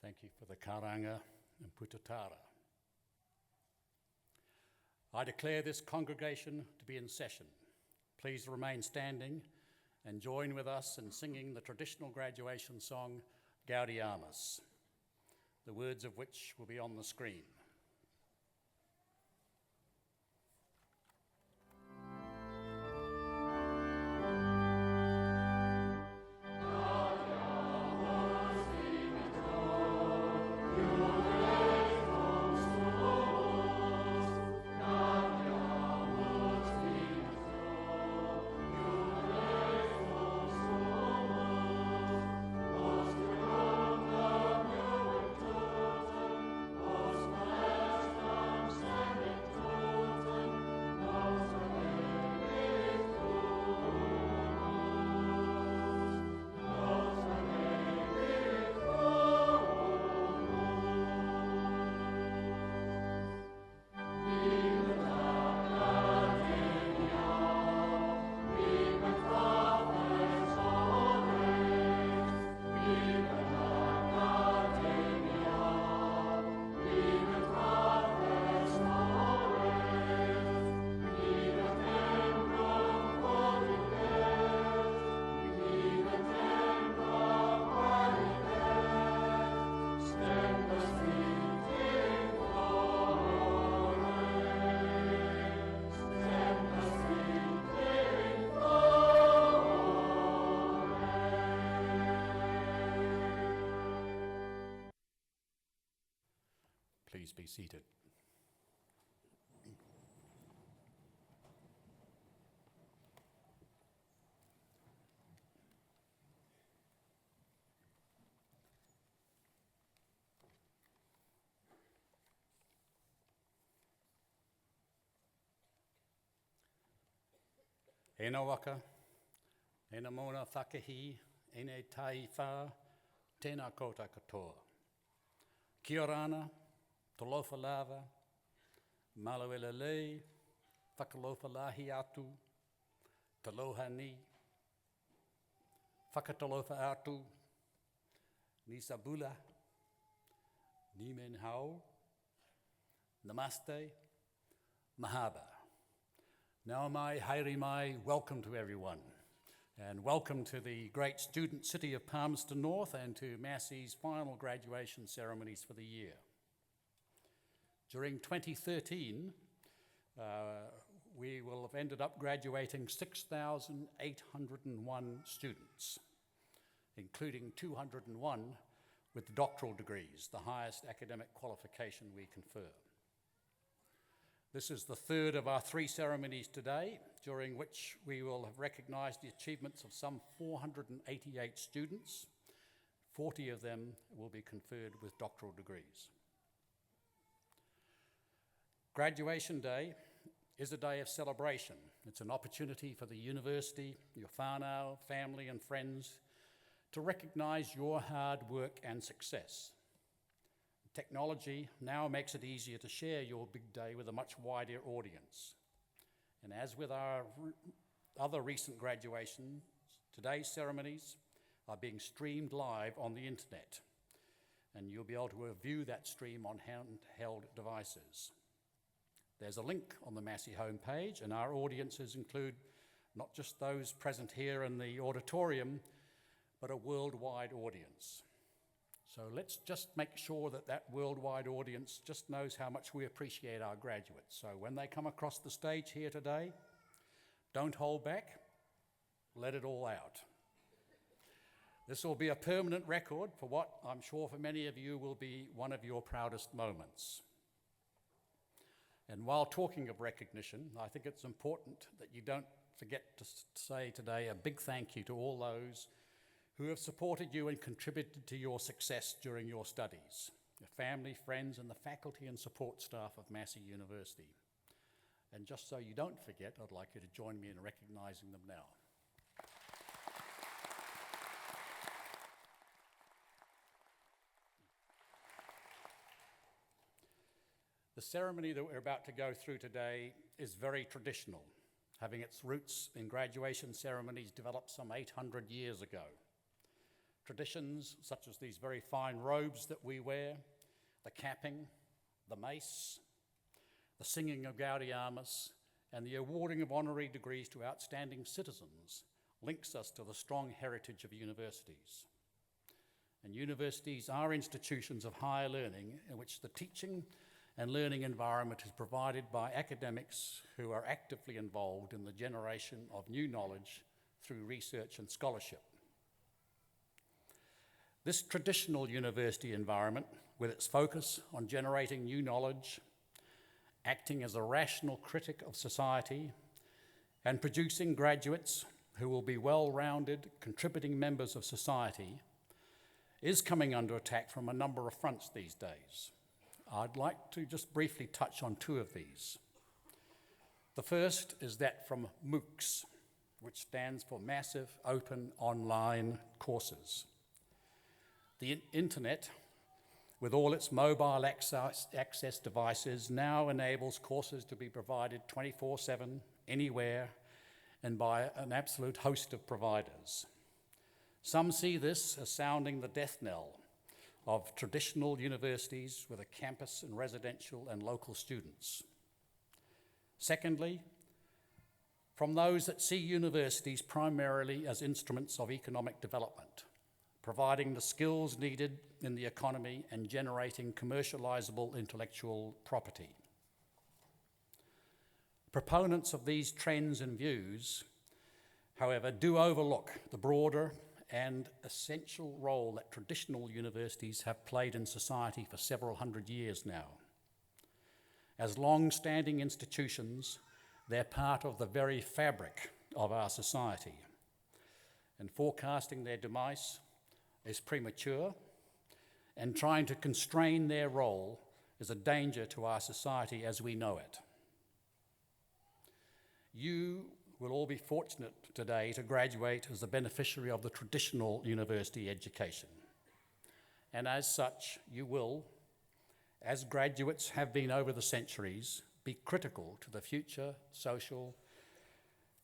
Thank you for the karanga and putatara. I declare this congregation to be in session. Please remain standing and join with us in singing the traditional graduation song, Gaudiamus, the words of which will be on the screen. Please be seated. Ena waka, ena mona whakahi, ene tai whā, tēnā kouta katoa. Kia orana, tolofa lava, malawela lei, whakalofa lahi atu, taloha ni, whakatalofa atu, ni sabula, ni men hao, namaste, mahaba. Now mai, haere mai, welcome to everyone. And welcome to the great student city of Palmerston North and to Massey's final graduation ceremonies for the year. During 2013, we will have ended up graduating 6,801 students, including 201 with doctoral degrees, the highest academic qualification we confer. This is the third of our 3 ceremonies today, during which we will have recognised the achievements of some 488 students. 40 of them will be conferred with doctoral degrees. Graduation Day is a day of celebration. It's an opportunity for the university, your whānau, family and friends to recognise your hard work and success. Technology now makes it easier to share your big day with a much wider audience. And as with our other recent graduations, today's ceremonies are being streamed live on the internet, and you'll be able to view that stream on handheld devices. There's a link on the Massey homepage, and our audiences include not just those present here in the auditorium, but a worldwide audience. So let's just make sure that that worldwide audience just knows how much we appreciate our graduates. So when they come across the stage here today, don't hold back, let it all out. This will be a permanent record for what I'm sure for many of you will be one of your proudest moments. And while talking of recognition, I think it's important that you don't forget to say today a big thank you to all those who have supported you and contributed to your success during your studies, your family, friends, and the faculty and support staff of Massey University. And just so you don't forget, I'd like you to join me in recognising them now. The ceremony that we're about to go through today is very traditional, having its roots in graduation ceremonies developed some 800 years ago. Traditions such as these very fine robes that we wear, the capping, the mace, the singing of Gaudiamus, and the awarding of honorary degrees to outstanding citizens links us to the strong heritage of universities. And universities are institutions of higher learning in which the teaching and learning environment is provided by academics who are actively involved in the generation of new knowledge through research and scholarship. This traditional university environment, with its focus on generating new knowledge, acting as a rational critic of society, and producing graduates who will be well-rounded, contributing members of society, is coming under attack from a number of fronts these days. I'd like to just briefly touch on two of these. The first is that from MOOCs, which stands for Massive Open Online Courses. The internet, with all its mobile access devices, now enables courses to be provided 24/7, anywhere, and by an absolute host of providers. Some see this as sounding the death knell of traditional universities with a campus and residential and local students. Secondly, from those that see universities primarily as instruments of economic development, providing the skills needed in the economy and generating commercializable intellectual property. Proponents of these trends and views, however, do overlook the broader and essential role that traditional universities have played in society for several hundred years now. As long-standing institutions, they're part of the very fabric of our society, and forecasting their demise is premature, and trying to constrain their role is a danger to our society as we know it. You will all be fortunate today to graduate as a beneficiary of the traditional university education. And as such, you will, as graduates have been over the centuries, be critical to the future social,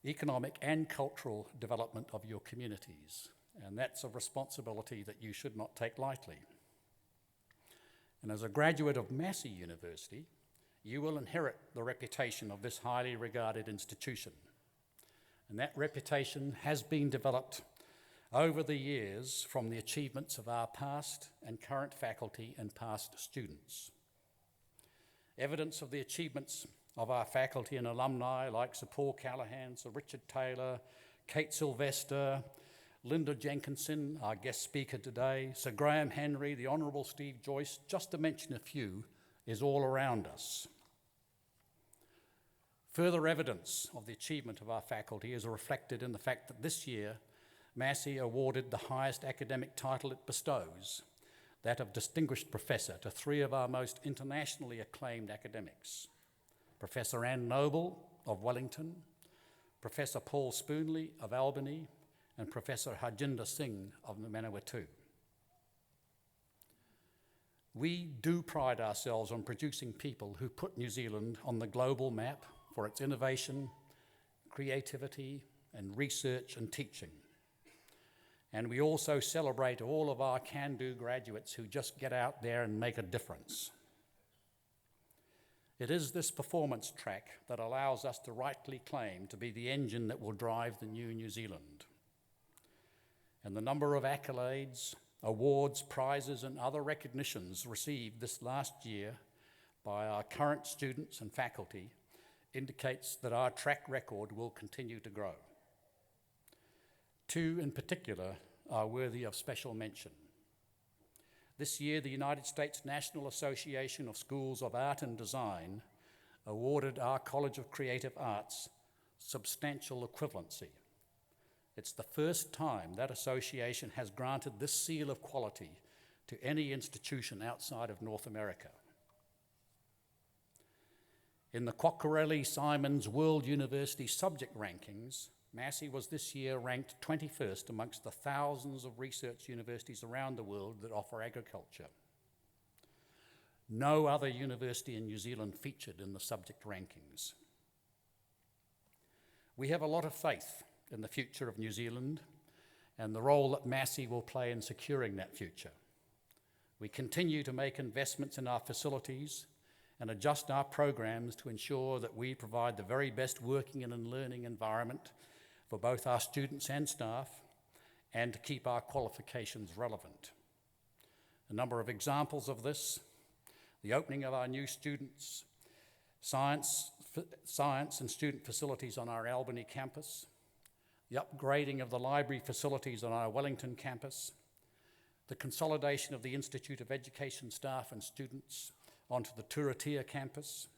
economic, and cultural development of your communities. And that's a responsibility that you should not take lightly. And as a graduate of Massey University, you will inherit the reputation of this highly regarded institution. And that reputation has been developed over the years from the achievements of our past and current faculty and past students. Evidence of the achievements of our faculty and alumni like Sir Paul Callaghan, Sir Richard Taylor, Kate Sylvester, Linda Jenkinson, our guest speaker today, Sir Graham Henry, the Honourable Steve Joyce, just to mention a few, is all around us. Further evidence of the achievement of our faculty is reflected in the fact that this year, Massey awarded the highest academic title it bestows, that of Distinguished Professor, to three of our most internationally acclaimed academics, Professor Anne Noble of Wellington, Professor Paul Spoonley of Albany, and Professor Harjinder Singh of Manawatū. We do pride ourselves on producing people who put New Zealand on the global map for its innovation, creativity, and research and teaching. And we also celebrate all of our can-do graduates who just get out there and make a difference. It is this performance track that allows us to rightly claim to be the engine that will drive the new New Zealand. And the number of accolades, awards, prizes, and other recognitions received this last year by our current students and faculty indicates that our track record will continue to grow. Two in particular are worthy of special mention. This year, the United States National Association of Schools of Art and Design awarded our College of Creative Arts substantial equivalency. It's the first time that association has granted this seal of quality to any institution outside of North America. In the Quacquarelli-Simons World University Subject Rankings, Massey was this year ranked 21st amongst the thousands of research universities around the world that offer agriculture. No other university in New Zealand featured in the subject rankings. We have a lot of faith in the future of New Zealand, and the role that Massey will play in securing that future. We continue to make investments in our facilities and adjust our programs to ensure that we provide the very best working and learning environment for both our students and staff, and to keep our qualifications relevant. A number of examples of this: the opening of our new students' science and student facilities on our Albany campus, the upgrading of the library facilities on our Wellington campus, the consolidation of the Institute of Education staff and students onto the Turitea campus,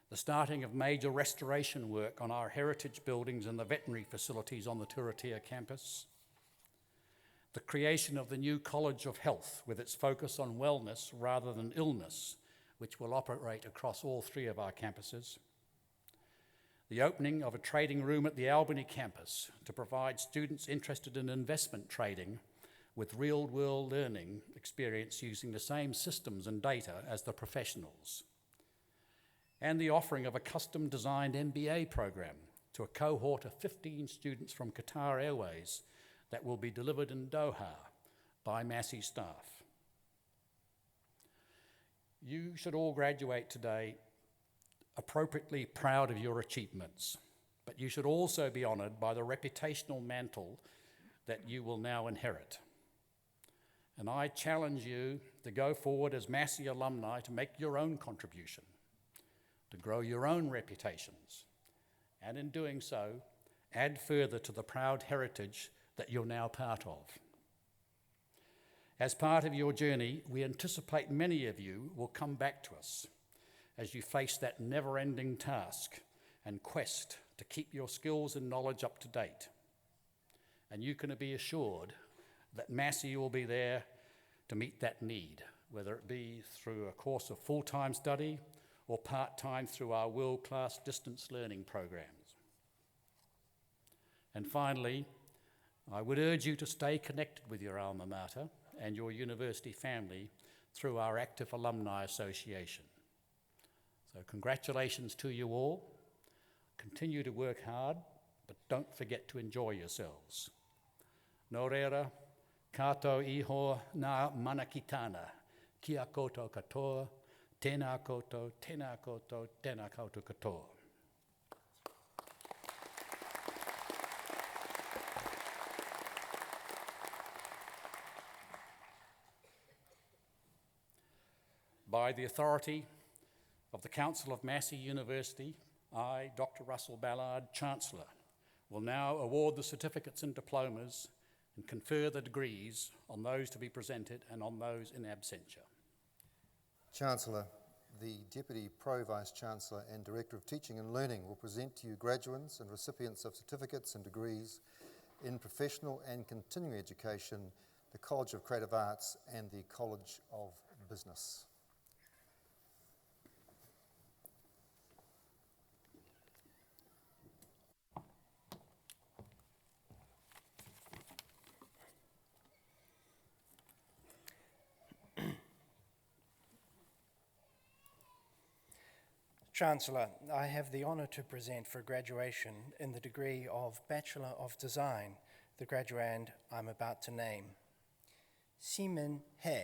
the starting of major restoration work on our heritage buildings and the veterinary facilities on the Turitea campus, the creation of the new College of Health with its focus on wellness rather than illness, which will operate across all 3 of our campuses, the opening of a trading room at the Albany campus to provide students interested in investment trading with real-world learning experience using the same systems and data as the professionals, and the offering of a custom-designed MBA program to a cohort of 15 students from Qatar Airways that will be delivered in Doha by Massey staff. You should all graduate today appropriately proud of your achievements, but you should also be honoured by the reputational mantle that you will now inherit. And I challenge you to go forward as Massey alumni to make your own contribution, to grow your own reputations, and in doing so, add further to the proud heritage that you're now part of. As part of your journey, we anticipate many of you will come back to us as you face that never-ending task and quest to keep your skills and knowledge up to date. And you can be assured that Massey will be there to meet that need, whether it be through a course of full-time study or part-time through our world-class distance learning programs. And finally, I would urge you to stay connected with your alma mater and your university family through our active alumni association. So congratulations to you all. Continue to work hard, but don't forget to enjoy yourselves. Nō reira, kātou iho nā manakitana, kia koutou katoa, tēnā koutou, tēnā koutou, tēnā koutou katoa. By the authority of the Council of Massey University, I, Dr. Russell Ballard, Chancellor, will now award the certificates and diplomas and confer the degrees on those to be presented and on those in absentia. Chancellor, the Deputy Pro-Vice Chancellor and Director of Teaching and Learning will present to you graduands and recipients of certificates and degrees in professional and continuing education, the College of Creative Arts and the College of Business. Chancellor, I have the honour to present for graduation in the degree of Bachelor of Design, the graduand I'm about to name. Simin He.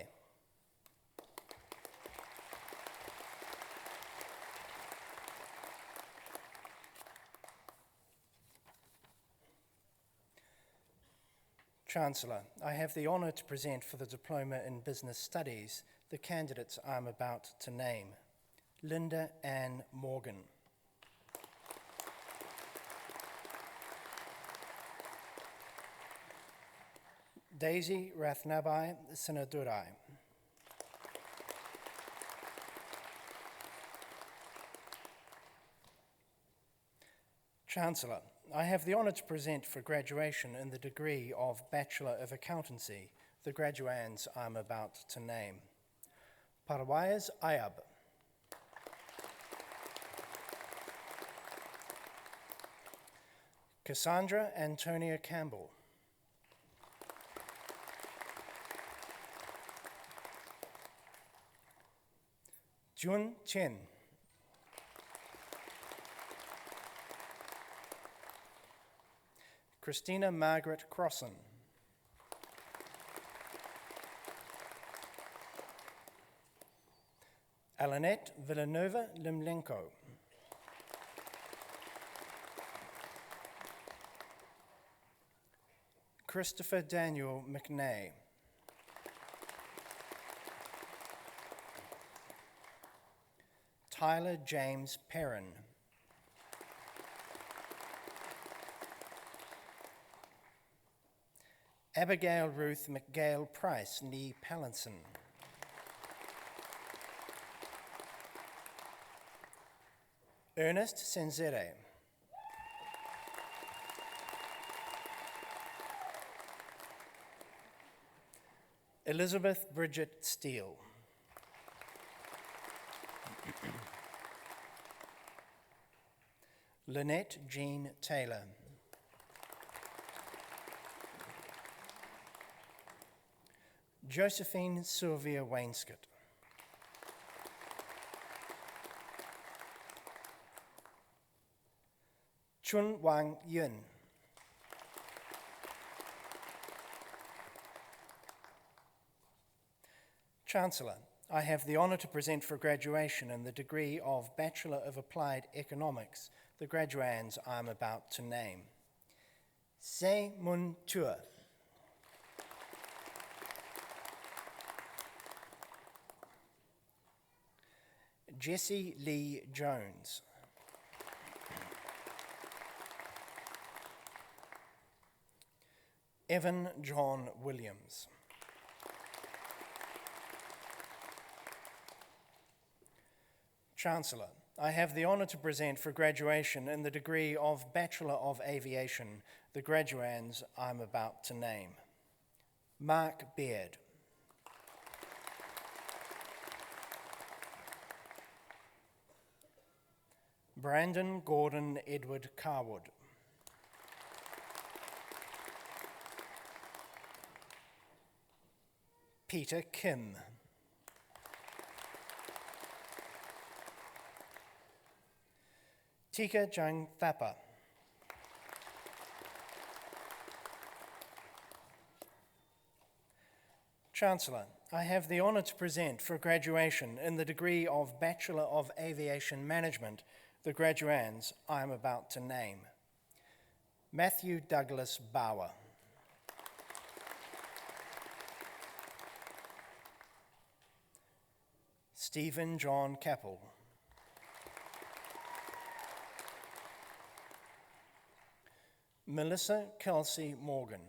Chancellor, I have the honour to present for the Diploma in Business Studies the candidates I'm about to name. Linda Ann Morgan. Daisy Rathnabai Sinadurai. Chancellor, I have the honour to present for graduation in the degree of Bachelor of Accountancy the graduands I'm about to name. Parawaias Ayab. Cassandra Antonia Campbell. Jun Chen. Christina Margaret Crossan. Alanet Villanova Limlenko. Christopher Daniel McNay. Tyler James Perrin. Abigail Ruth McGale Price, Nee Pallinson. Ernest Senzere. Elizabeth Bridget Steele. Lynette Jean Taylor. Josephine Sylvia Wainscott. Chun Wang Yun. Chancellor, I have the honour to present for graduation in the degree of Bachelor of Applied Economics the graduands I am about to name. Se Mun Tua. Jesse Lee Jones. Evan John Williams. Chancellor, I have the honour to present for graduation in the degree of Bachelor of Aviation the graduands I'm about to name. Mark Beard. Brandon Gordon Edward Carwood. Peter Kim. Tika Jung Thapa. Chancellor, I have the honour to present for graduation in the degree of Bachelor of Aviation Management the graduands I am about to name. Matthew Douglas Bauer. Stephen John Capel. Melissa Kelsey Morgan.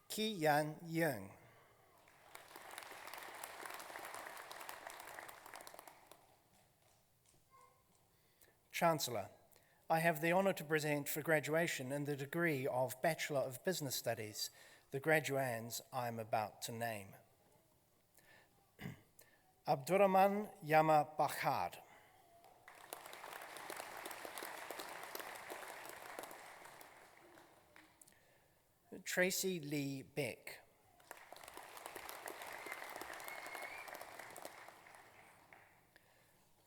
Ki Yan Yeung. Chancellor, I have the honour to present for graduation in the degree of Bachelor of Business Studies the graduands I am about to name. Abdurrahman Yama Bakhad. Tracy Lee Beck.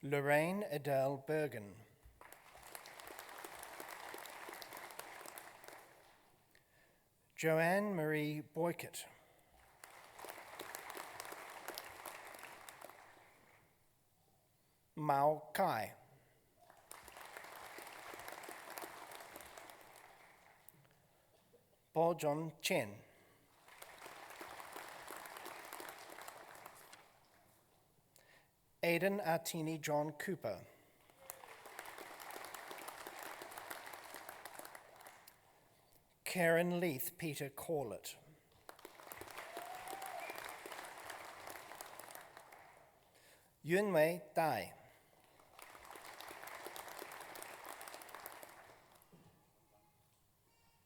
Lorraine Adele Bergen. Joanne Marie Boycott. Mao Kai. Bo John Chen. Aidan Artini John Cooper. Karen Leith Peter Corlett. Yunwei Dai.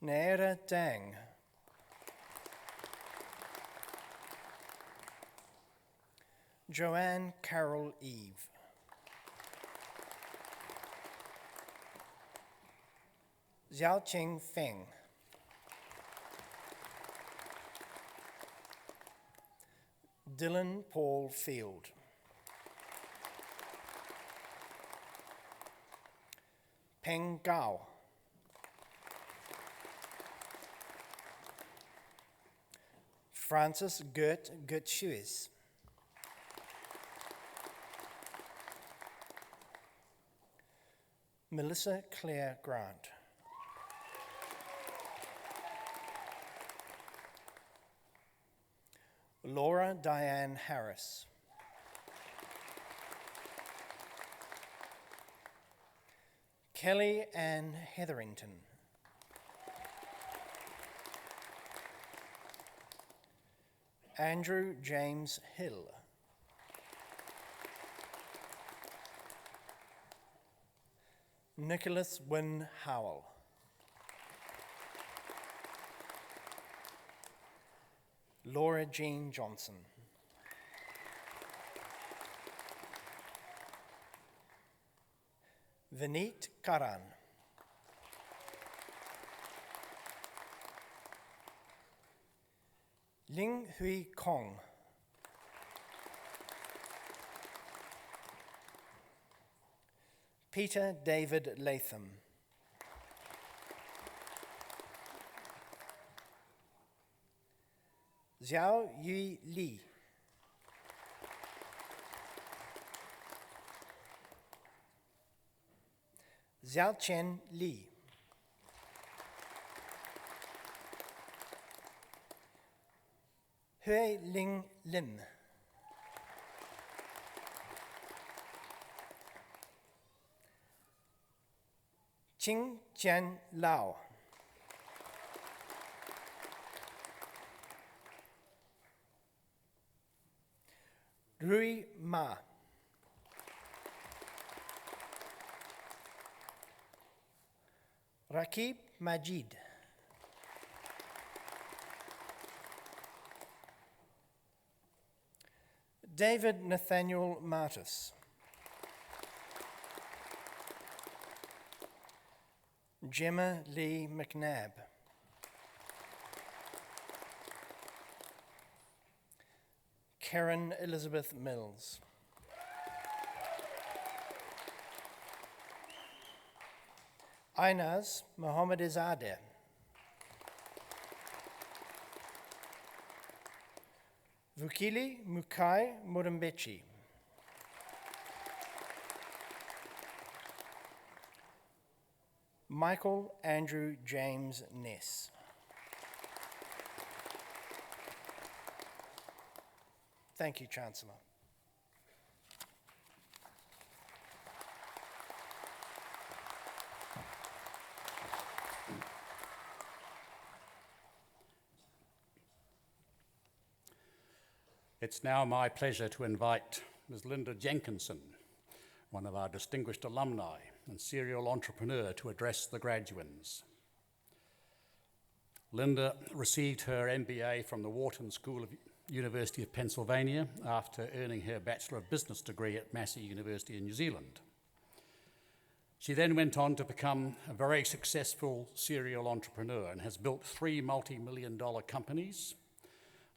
Naira Dang. Joanne Carol Eve. Xiaoqing Feng. Dylan Paul Field. Peng Gao. Francis Gert Gertschewis. Melissa Claire Grant. Laura Diane Harris. Kelly Ann Hetherington. Andrew James Hill. Nicholas Wynne Howell. Laura Jean Johnson. Vineet Karan. Ling Hui Kong. Peter David Latham. Xiao Yu Li. Xiao Chen Li. Hui Ling Lim. Qing Jian Lao. Rui Ma. Rakib Majid. David Nathaniel Martis. Gemma Lee McNabb. Karen Elizabeth Mills. Ainaz Mohammed Izadeh. Vukili Mukai Murumbechi. Michael Andrew James Ness. Thank you, Chancellor. It's now my pleasure to invite Ms. Linda Jenkinson, one of our distinguished alumni and serial entrepreneur, to address the graduands. Linda received her MBA from the Wharton School of University of Pennsylvania after earning her Bachelor of Business degree at Massey University in New Zealand. She then went on to become a very successful serial entrepreneur and has built 3 multi-million-dollar companies: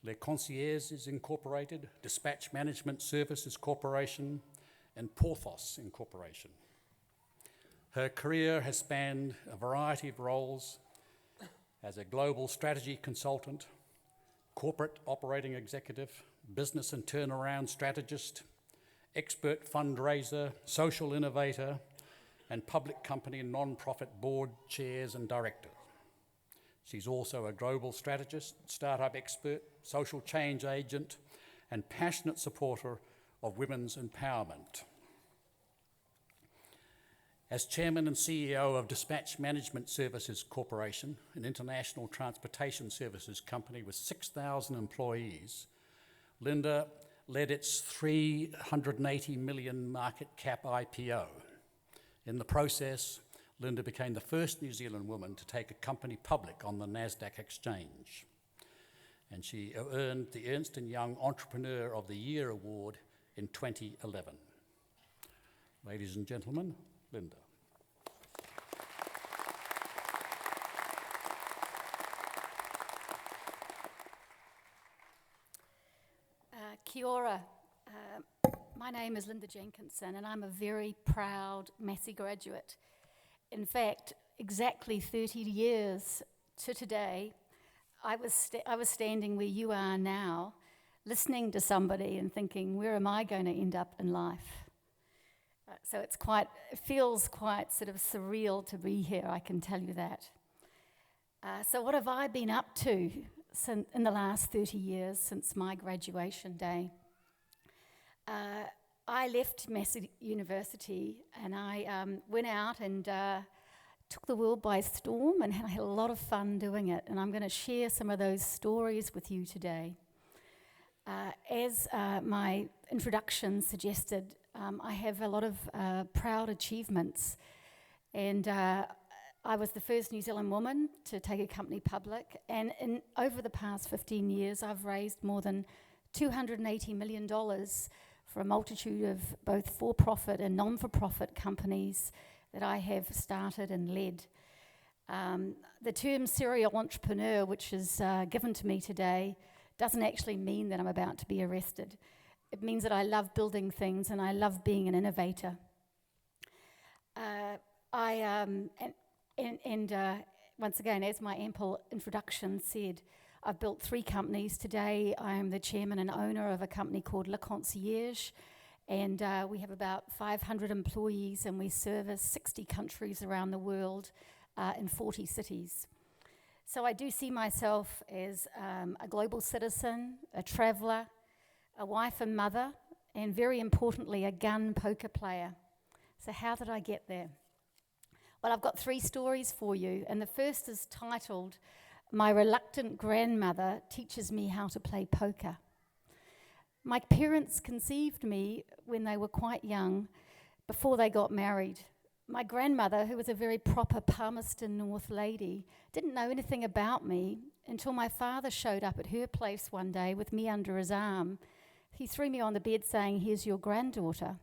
Les Concierges Incorporated, Dispatch Management Services Corporation, and Porthos Incorporation. Her career has spanned a variety of roles as a global strategy consultant, corporate operating executive, business and turnaround strategist, expert fundraiser, social innovator, and public company and non-profit board chairs and directors. She's also a global strategist, startup expert, social change agent, and passionate supporter of women's empowerment. As Chairman and CEO of Dispatch Management Services Corporation, an international transportation services company with 6,000 employees, Linda led its $380 million market cap IPO. In the process, Linda became the first New Zealand woman to take a company public on the Nasdaq exchange. And she earned the Ernst & Young Entrepreneur of the Year award in 2011. Ladies and gentlemen, Linda. Kia ora. My name is Linda Jenkinson, and I'm a very proud Massey graduate. In fact, exactly 30 years to today, I was standing where you are now, listening to somebody and thinking, where am I going to end up in life? So it feels quite sort of surreal to be here, I can tell you that. So what have I been up to in the last 30 years since my graduation day? I left Massey University and I went out and took the world by storm, and I had a lot of fun doing it. And I'm going to share some of those stories with you today. As my introduction suggested, I have a lot of proud achievements. And I was the first New Zealand woman to take a company public. And over the past 15 years, I've raised more than $280 million for a multitude of both for-profit and non-for-profit companies that I have started and led. The term serial entrepreneur, which is given to me today, doesn't actually mean that I'm about to be arrested. It means that I love building things and I love being an innovator. Once again, as my ample introduction said, I've built 3 companies. Today, I am the chairman and owner of a company called Le Concierge, and we have about 500 employees, and we service 60 countries around the world in 40 cities. So I do see myself as a global citizen, a traveller, a wife and mother, and very importantly, a gun poker player. So how did I get there? Well, I've got 3 stories for you, and the first is titled, "My Reluctant Grandmother Teaches Me How to Play Poker." My parents conceived me when they were quite young, before they got married. My grandmother, who was a very proper Palmerston North lady, didn't know anything about me until my father showed up at her place one day with me under his arm. He threw me on the bed saying, "Here's your granddaughter."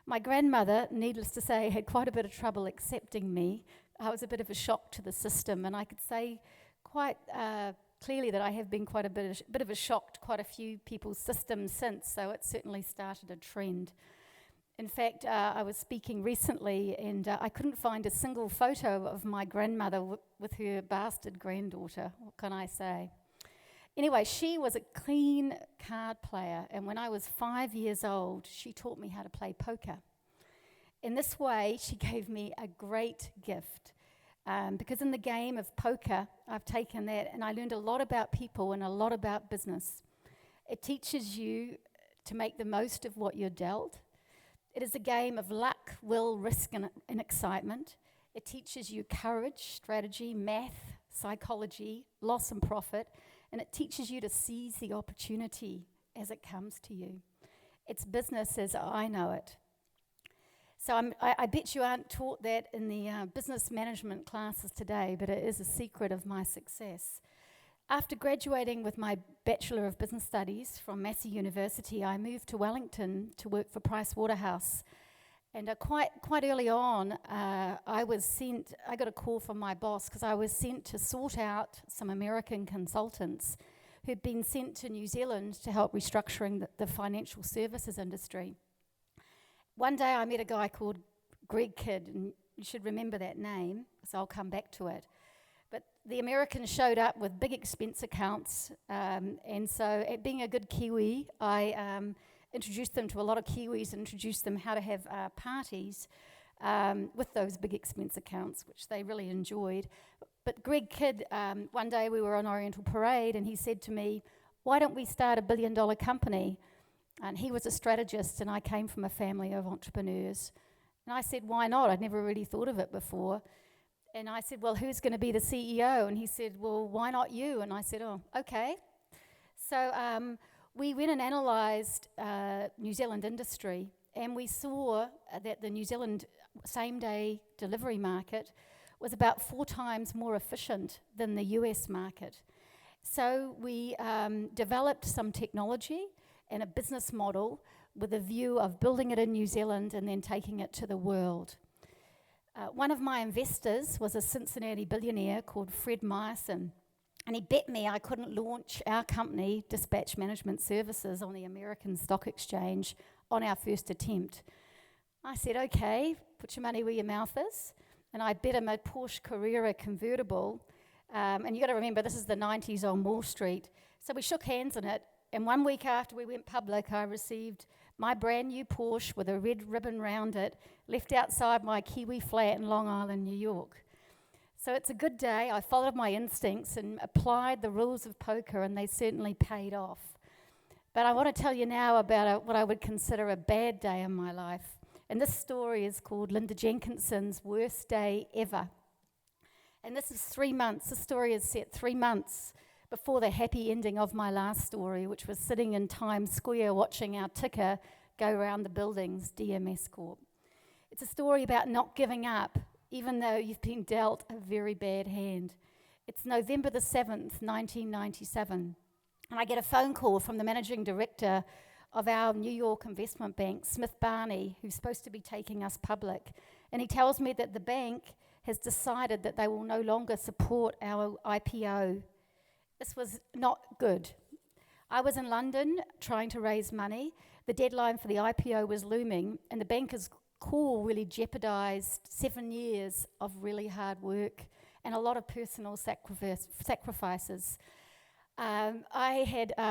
My grandmother, needless to say, had quite a bit of trouble accepting me. I was a bit of a shock to the system, and I could say quite clearly that I have been quite a bit of a shock to quite a few people's systems since, so it certainly started a trend. In fact, I was speaking recently, and I couldn't find a single photo of my grandmother with her bastard granddaughter. What can I say? Anyway, she was a clean card player, and when I was 5 years old, she taught me how to play poker. In this way, she gave me a great gift, because in the game of poker, I've taken that and I learned a lot about people and a lot about business. It teaches you to make the most of what you're dealt. It is a game of luck, will, risk, and excitement. It teaches you courage, strategy, math, psychology, loss and profit, and it teaches you to seize the opportunity as it comes to you. It's business as I know it. So I bet you aren't taught that in the business management classes today, but it is a secret of my success. After graduating with my Bachelor of Business Studies from Massey University, I moved to Wellington to work for Price Waterhouse. And quite early on, I got a call from my boss because I was sent to sort out some American consultants who'd been sent to New Zealand to help restructuring the financial services industry. One day I met a guy called Greg Kidd, and you should remember that name, so I'll come back to it. But the Americans showed up with big expense accounts, and so being a good Kiwi, I introduced them to a lot of Kiwis and introduced them how to have parties with those big expense accounts, which they really enjoyed. But Greg Kidd, one day we were on Oriental Parade, and he said to me, "Why don't we start a $1 billion company?" And he was a strategist, and I came from a family of entrepreneurs. And I said, "Why not? I'd never really thought of it before." And I said, "Well, who's going to be the CEO?" And he said, "Well, why not you?" And I said, "Oh, okay." So we went and analysed New Zealand industry, and we saw that the New Zealand same-day delivery market was about 4 times more efficient than the US market. So we developed some technology and a business model with a view of building it in New Zealand and then taking it to the world. One of my investors was a Cincinnati billionaire called Fred Meyerson, and he bet me I couldn't launch our company, Dispatch Management Services, on the American Stock Exchange on our first attempt. I said, "Okay, put your money where your mouth is," and I bet him a Porsche Carrera convertible And you got to remember, this is the 90s on Wall Street. So we shook hands on it. And 1 week after we went public, I received my brand new Porsche with a red ribbon round it, left outside my Kiwi flat in Long Island, New York. So it's a good day. I followed my instincts and applied the rules of poker, and they certainly paid off. But I want to tell you now about what I would consider a bad day in my life. And this story is called Linda Jenkinson's Worst Day Ever. And this is 3 months. This story is set 3 months before the happy ending of my last story, which was sitting in Times Square watching our ticker go around the buildings, DMS Corp. It's a story about not giving up, even though you've been dealt a very bad hand. It's November the 7th, 1997, and I get a phone call from the managing director of our New York investment bank, Smith Barney, who's supposed to be taking us public. And he tells me that the bank has decided that they will no longer support our IPO. This was not good. I was in London trying to raise money. The deadline for the IPO was looming, and the banker's call really jeopardized 7 years of really hard work and a lot of personal sacrifices.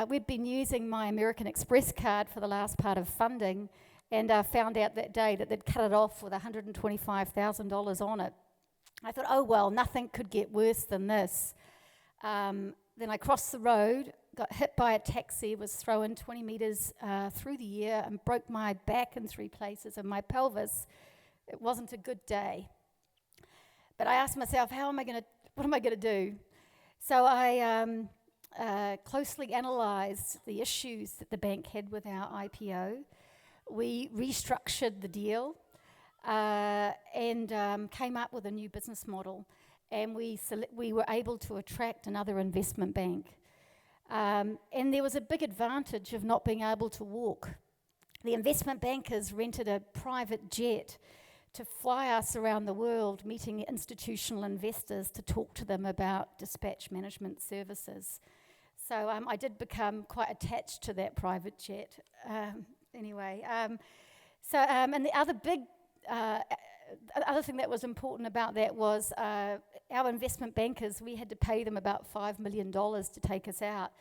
We'd been using my American Express card for the last part of funding, and found out that day that they'd cut it off with $125,000 on it. I thought, oh well, nothing could get worse than this. Then I crossed the road, got hit by a taxi, was thrown 20 metres through the air and broke my back in 3 places and my pelvis. It wasn't a good day. But I asked myself, what am I going to do? So I closely analysed the issues that the bank had with our IPO. We restructured the deal and came up with a new business model. And we were able to attract another investment bank. And there was a big advantage of not being able to walk. The investment bankers rented a private jet to fly us around the world, meeting institutional investors to talk to them about dispatch management services. So I did become quite attached to that private jet. And the other thing that was important about that was our investment bankers, we had to pay them about $5 million to take us out.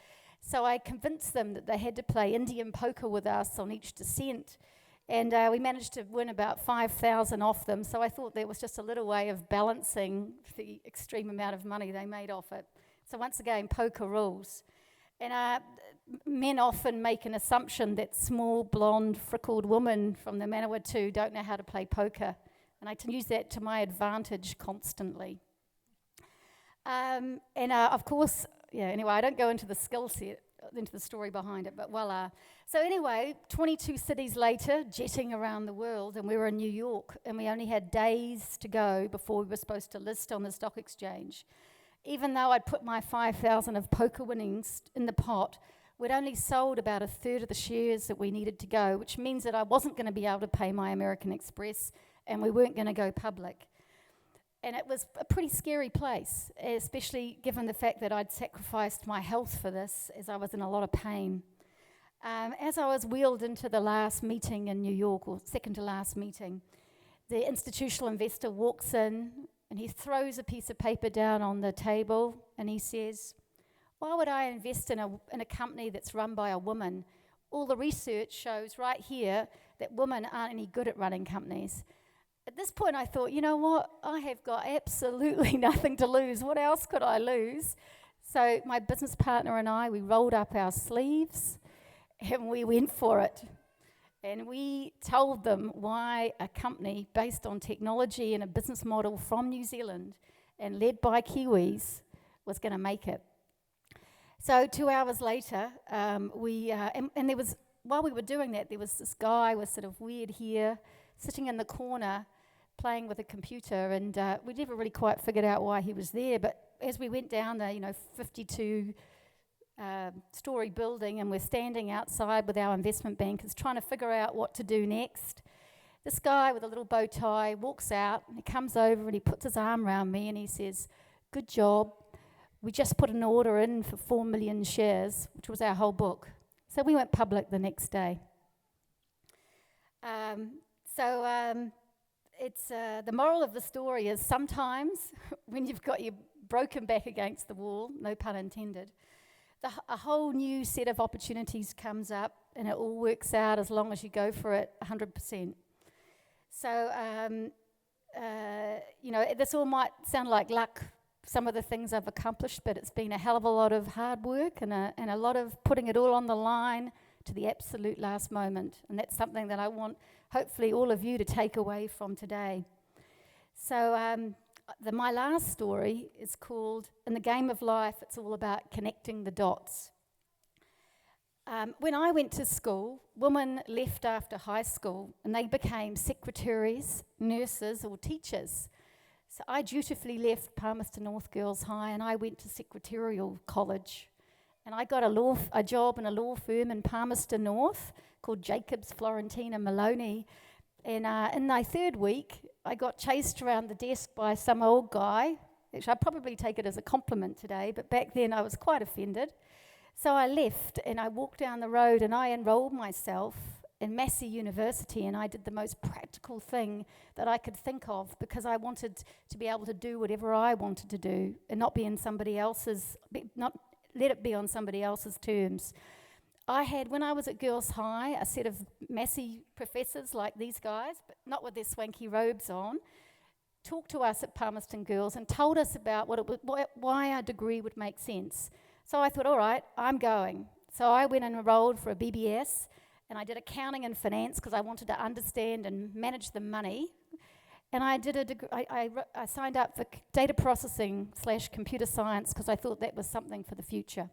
So I convinced them that they had to play Indian poker with us on each descent. And we managed to win about 5,000 off them. So I thought there was just a little way of balancing the extreme amount of money they made off it. So once again, poker rules. And men often make an assumption that small, blonde, freckled women from the Manawatū don't know how to play poker. And I can use that to my advantage constantly. Of course, I don't go into the skill set, into the story behind it, but voila. So anyway, 22 cities later, jetting around the world, and we were in New York, and we only had days to go before we were supposed to list on the stock exchange. Even though I'd put my 5,000 of poker winnings in the pot, we'd only sold about a third of the shares that we needed to go, which means that I wasn't going to be able to pay my American Express, and we weren't going to go public. And it was a pretty scary place, especially given the fact that I'd sacrificed my health for this, as I was in a lot of pain. As I was wheeled into the last meeting in New York, or second to last meeting, the institutional investor walks in, and he throws a piece of paper down on the table, and he says, "Why would I invest in a company that's run by a woman? All the research shows right here that women aren't any good at running companies." At this point, I thought, you know what? I have got absolutely nothing to lose. What else could I lose? So my business partner and I, we rolled up our sleeves and we went for it. And we told them why a company based on technology and a business model from New Zealand and led by Kiwis was going to make it. So 2 hours later, while we were doing that, there was this guy with sort of weird hair sitting in the corner playing with a computer, and we never really quite figured out why he was there. But as we went down the 52-story building, and we're standing outside with our investment bankers trying to figure out what to do next, this guy with a little bow tie walks out, and he comes over and he puts his arm around me and he says, "Good job. We just put an order in for 4 million shares," which was our whole book. So we went public the next day. It's the moral of the story is sometimes when you've got your broken back against the wall, no pun intended, a whole new set of opportunities comes up, and it all works out as long as you go for it 100%. So, this all might sound like luck, some of the things I've accomplished, but it's been a hell of a lot of hard work and a lot of putting it all on the line to the absolute last moment. And that's something that I want, hopefully, all of you to take away from today. So my last story is called, In the Game of Life, it's all about connecting the dots. When I went to school, women left after high school and they became secretaries, nurses or teachers. So I dutifully left Palmerston North Girls High and I went to secretarial college. And I got a job in a law firm in Palmerston North called Jacobs, Florentina, Maloney. And in my third week, I got chased around the desk by some old guy. Actually, I'd probably take it as a compliment today, but back then I was quite offended. So I left and I walked down the road and I enrolled myself in Massey University, and I did the most practical thing that I could think of because I wanted to be able to do whatever I wanted to do and not be in somebody else's, not let it be on somebody else's terms. I had, when I was at Girls High, a set of Massey professors like these guys, but not with their swanky robes on, talked to us at Palmerston Girls and told us about why our degree would make sense. So I thought, all right, I'm going. So I went and enrolled for a BBS, and I did accounting and finance because I wanted to understand and manage the money. And I did I signed up for data processing / computer science because I thought that was something for the future.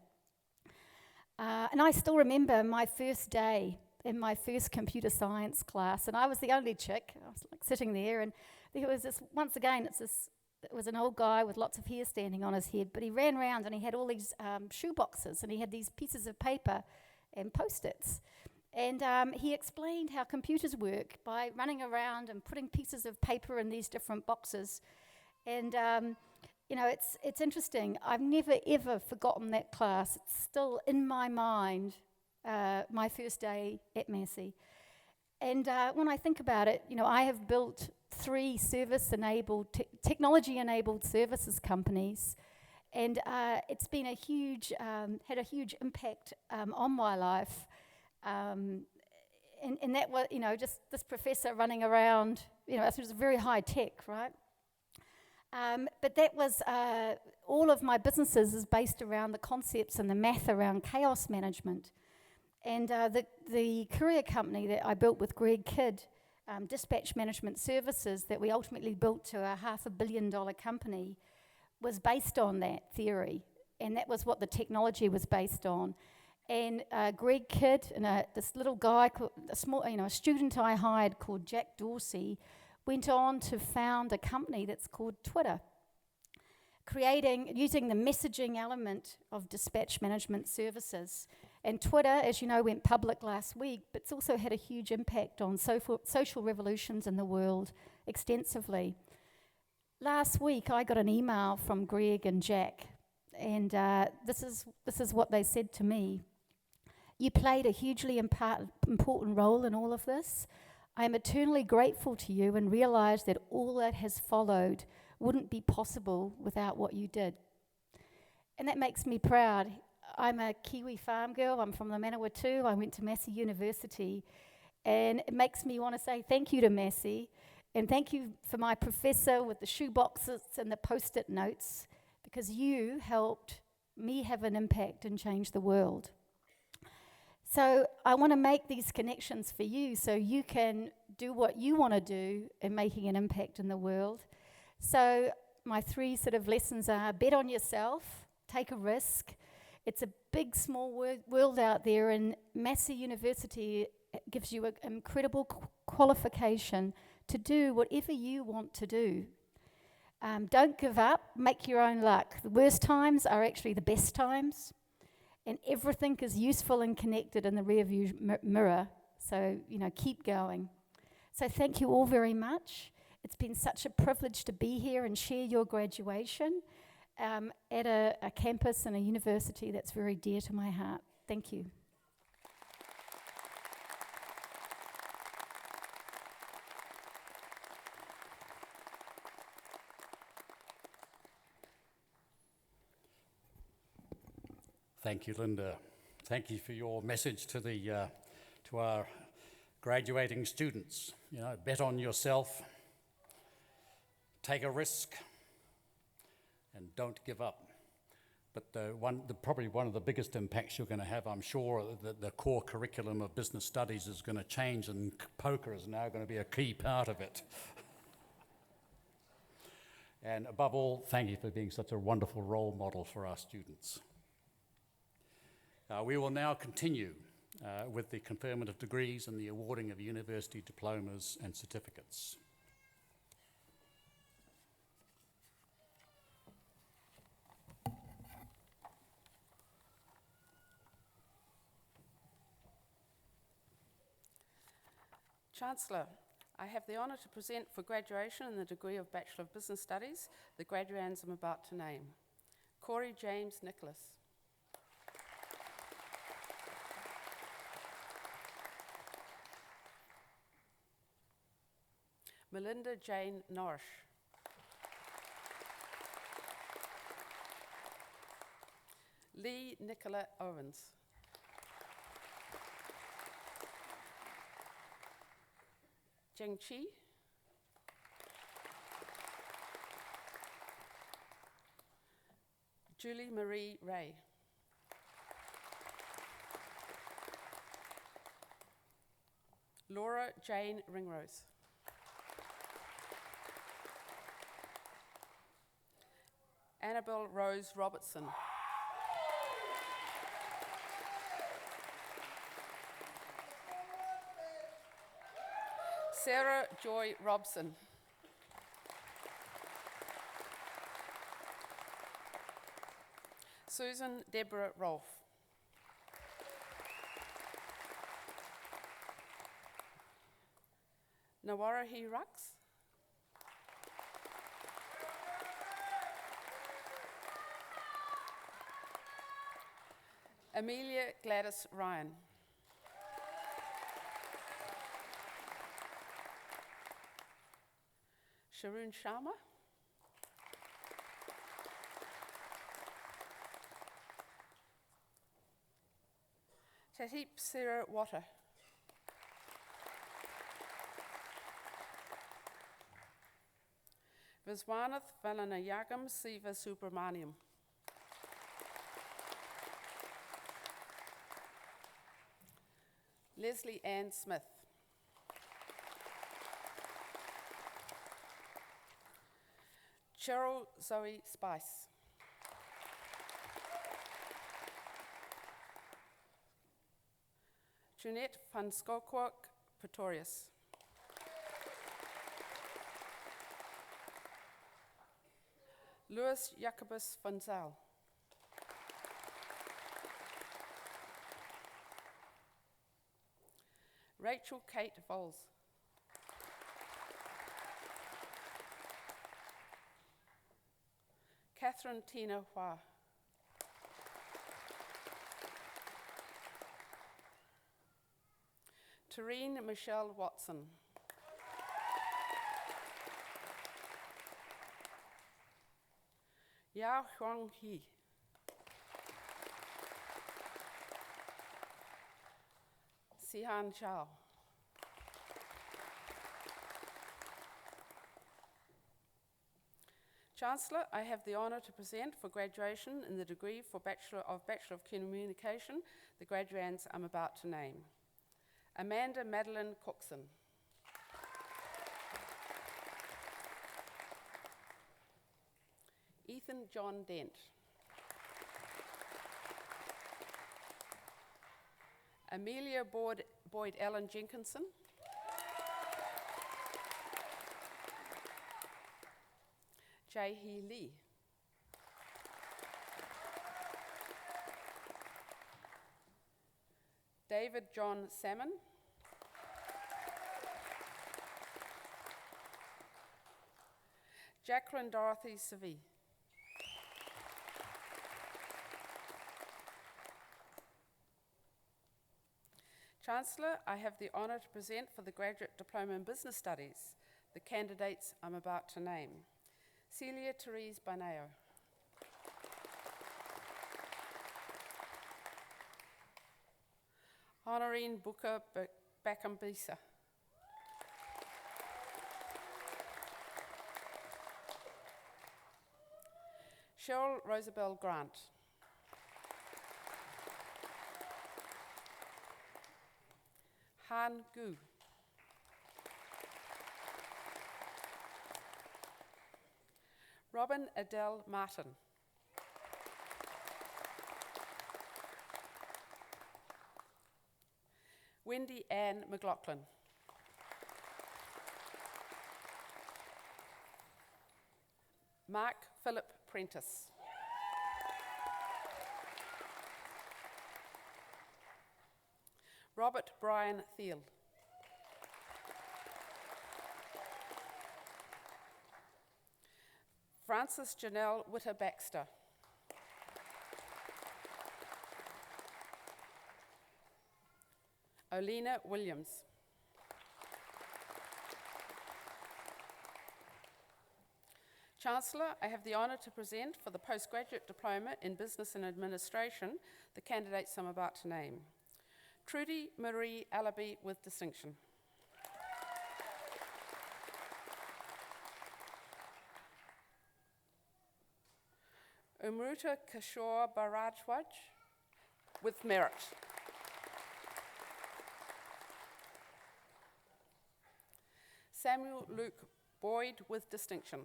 And I still remember my first day in my first computer science class, and I was the only chick. I was like sitting there, and there was this, once again, it was an old guy with lots of hair standing on his head, but he ran around and he had all these shoe boxes, and he had these pieces of paper and Post-its. And he explained how computers work by running around and putting pieces of paper in these different boxes. And, it's interesting. I've never, ever forgotten that class. It's still in my mind, my first day at Massey. And when I think about it, I have built 3 technology-enabled services companies, and it's been had a huge impact on my life. And that was, just this professor running around, it was very high tech, right? But that was, all of my businesses is based around the concepts and the math around chaos management. And the courier company that I built with Greg Kidd, Dispatch Management Services, that we ultimately built to a $500 million company, was based on that theory. And that was what the technology was based on. And Greg Kidd and this little guy, a student I hired called Jack Dorsey, went on to found a company that's called Twitter, using the messaging element of dispatch management services. And Twitter, as you know, went public last week, but it's also had a huge impact on social revolutions in the world extensively. Last week, I got an email from Greg and Jack, and this is what they said to me. You played a hugely important role in all of this. I am eternally grateful to you and realize that all that has followed wouldn't be possible without what you did. And that makes me proud. I'm a Kiwi farm girl. I'm from the Manawatū. I went to Massey University. And it makes me want to say thank you to Massey. And thank you for my professor with the shoe boxes and the Post-it notes, because you helped me have an impact and change the world. So I want to make these connections for you so you can do what you want to do in making an impact in the world. So my 3 sort of lessons are: bet on yourself, take a risk. It's a big, small world out there, and Massey University gives you an incredible qualification to do whatever you want to do. Don't give up, make your own luck. The worst times are actually the best times. And everything is useful and connected in the rearview mirror. So, keep going. So thank you all very much. It's been such a privilege to be here and share your graduation at a campus and a university that's very dear to my heart. Thank you. Thank you, Linda. Thank you for your message to to our graduating students. You know, bet on yourself, take a risk, and don't give up. But probably one of the biggest impacts you're going to have, I'm sure, that the core curriculum of business studies is going to change, and poker is now going to be a key part of it. And above all, thank you for being such a wonderful role model for our students. We will now continue with the conferment of degrees and the awarding of university diplomas and certificates. Chancellor, I have the honour to present for graduation in the degree of Bachelor of Business Studies the graduands I'm about to name. Corey James Nicholas. Melinda Jane Norrish. Lee Nicola Owens. Jing Chi. Julie Marie Ray. Laura Jane Ringrose. Annabelle Rose Robertson. Sarah Joy Robson. Susan Deborah Rolfe. Nawarahi Rux. Amelia Gladys Ryan. Sharoon Sharma. Tatip Sarah Water. Viswanath Valanayagam Siva Subramaniam. Leslie Ann Smith. Cheryl Zoe Spice. Jeanette van Skokwak Pretorius. Louis Jacobus van Zyl. Rachel Kate Voles. Catherine Tina Hua. Tareen Michelle Watson. Yao Huang He. Sihan Chao. Chancellor, I have the honour to present for graduation in the degree for Bachelor of Communication the graduands I'm about to name. Amanda Madeline Cookson. Ethan John Dent. Amelia Boyd Ellen Jenkinson. Jae-hee Lee. David John Salmon. Jacqueline Dorothy Savy. Chancellor, I have the honour to present for the Graduate Diploma in Business Studies the candidates I'm about to name. Celia Therese Baneo. Honorine Booker Bakambisa. Cheryl Rosabelle Grant. Han Gu. Robin Adele Martin. Wendy Ann McLaughlin. Mark Philip Prentice. Robert Brian Thiel. Frances Janelle Witter Baxter. Olena Williams. Chancellor, I have the honour to present for the Postgraduate Diploma in Business and Administration the candidates I'm about to name. Trudy Marie Allaby with distinction. Umruta Kishore Barajwaj with merit. Samuel Luke Boyd with distinction.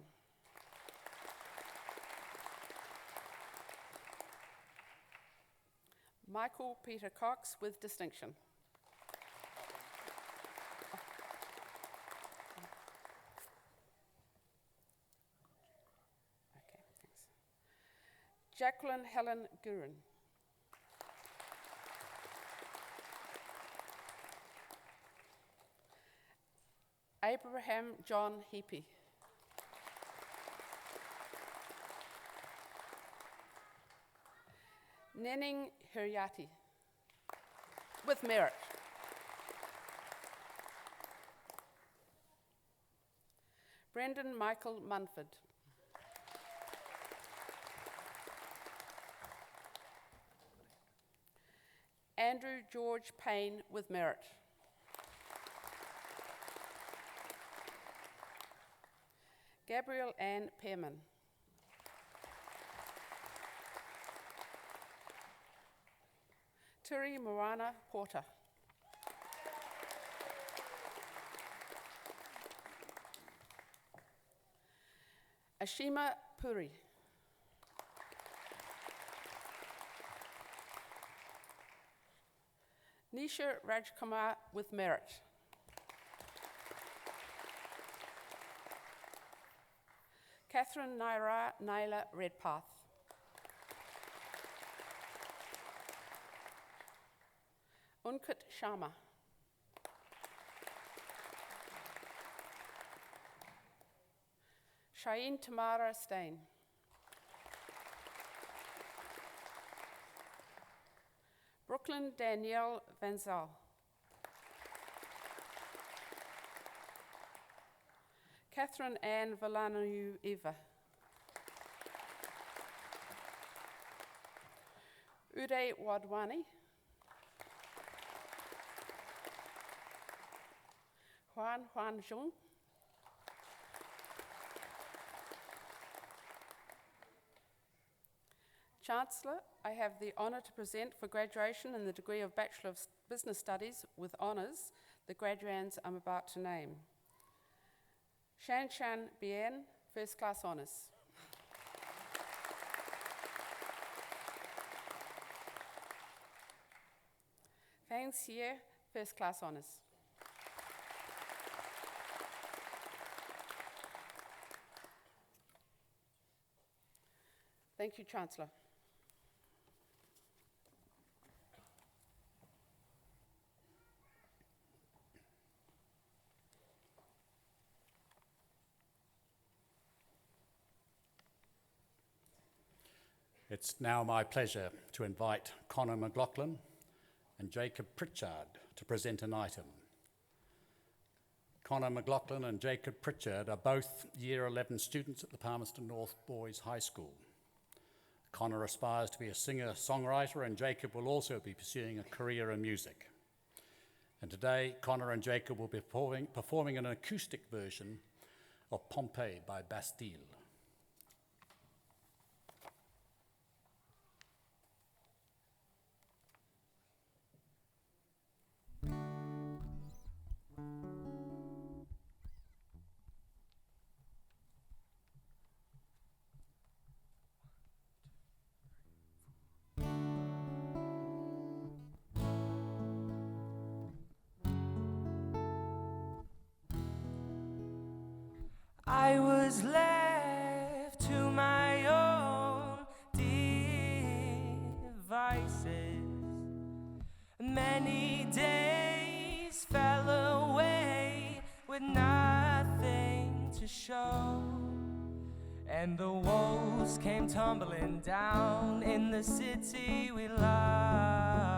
Michael Peter Cox with distinction. Okay, thanks. Jacqueline Helen Gurin. Abraham John Heapy. Nenning Hiryati with merit. Brendan Michael Munford. Andrew George Payne with merit. Gabrielle Ann Pearman. Turi Moana Porter. Ashima Puri. Nisha Rajkumar with merit. Catherine Naila Redpath. Unkit Sharma. Shaheen Tamara Stain. Brooklyn Danielle Van Zyl. Catherine Ann Villanu Eva. Uday Wadwani. Juan Zhong. Chancellor, I have the honour to present for graduation in the degree of Bachelor of Business Studies with honours the graduands I'm about to name. Shanshan Bien, First Class Honours. Fang Xie, First Class Honours. Thank you, Chancellor. It's now my pleasure to invite Connor McLaughlin and Jacob Pritchard to present an item. Connor McLaughlin and Jacob Pritchard are both Year 11 students at the Palmerston North Boys High School. Connor aspires to be a singer-songwriter, and Jacob will also be pursuing a career in music. And today, Connor and Jacob will be performing an acoustic version of Pompeii by Bastille. I was left to my own devices. Many days fell away with nothing to show, and the walls came tumbling down in the city we love.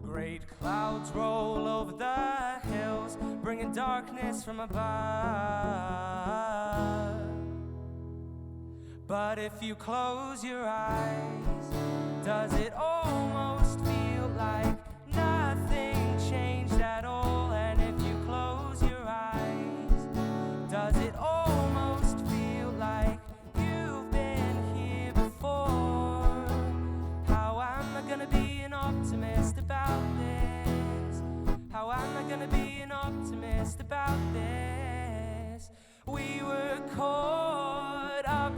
Great clouds roll over the hills, bringing darkness from above. But if you close your eyes, does it almost feel like nothing changed at all? And if you close your eyes, does it almost feel like you've been here before? How am I gonna be an optimist about this? How am I gonna be an optimist about this? We were caught up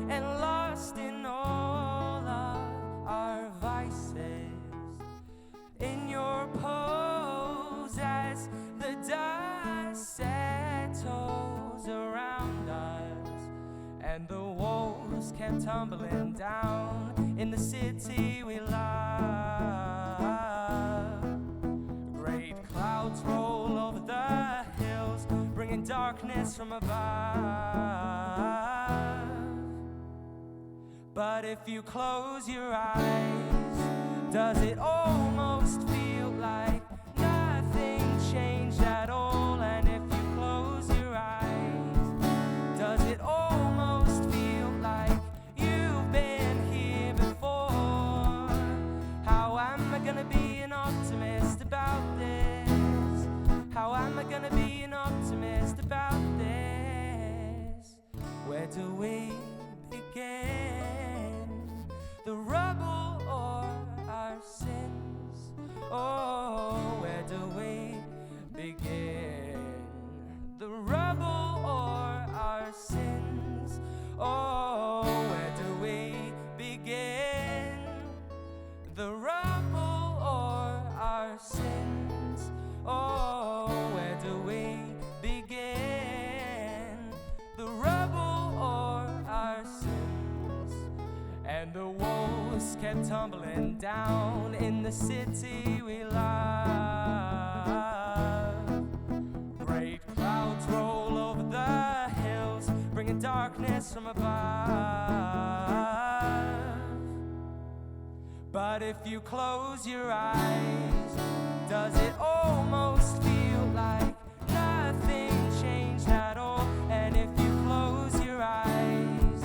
and lost in all of our vices, in your pose as the dust settles around us, and the walls kept tumbling down in the city we love. Great clouds roll over the hills, bringing darkness from above. But if you close your eyes, does it almost feel like nothing changed at all? And if you close your eyes, does it almost feel like you've been here before? How am I gonna be an optimist about this? How am I gonna be an optimist about this? Where do we begin? The rubble or our sins? Oh, where do we begin? The rubble or our sins? Oh, where do we begin? The rubble or our sins? Oh, where do we begin? The rubble or our sins? And the walls kept tumbling down in the city we love. Great clouds roll over the hills, bringing darkness from above. But if you close your eyes, does it almost feel like nothing changed at all? And if you close your eyes,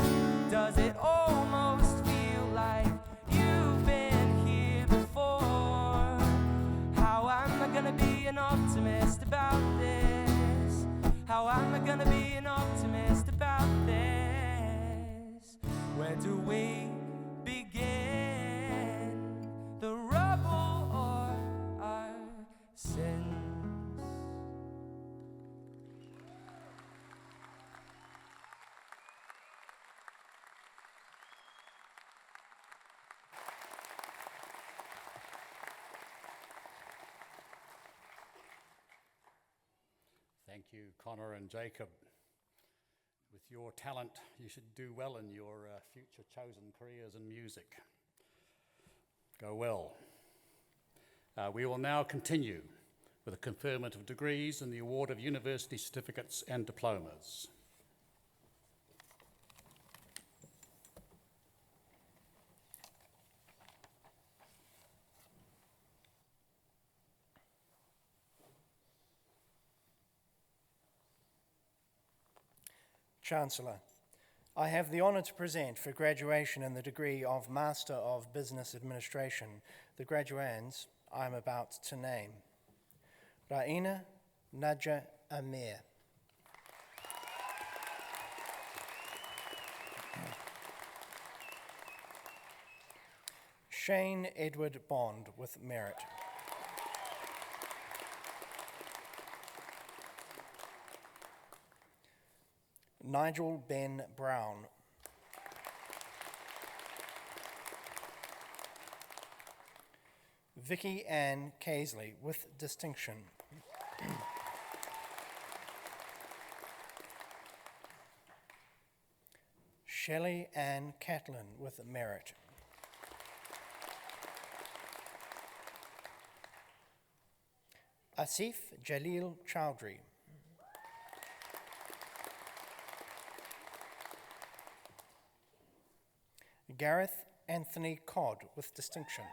does it almost feel like you've been here before? How am I gonna be an optimist about this? How am I gonna be an optimist about this? Where do we begin? The rubble or our sins? Thank you, Connor and Jacob. With your talent, you should do well in your future chosen careers in music. Go well. We will now continue with the conferment of degrees and the award of university certificates and diplomas. Chancellor, I have the honour to present for graduation in the degree of Master of Business Administration, the graduands, I am about to name. Raina Nadja Amir. Shane Edward Bond with merit. Nigel Ben Brown. Vicky Ann Casely with distinction. Shelley Ann Catlin with merit. Asif Jalil Chowdhury. Gareth Anthony Codd with distinction.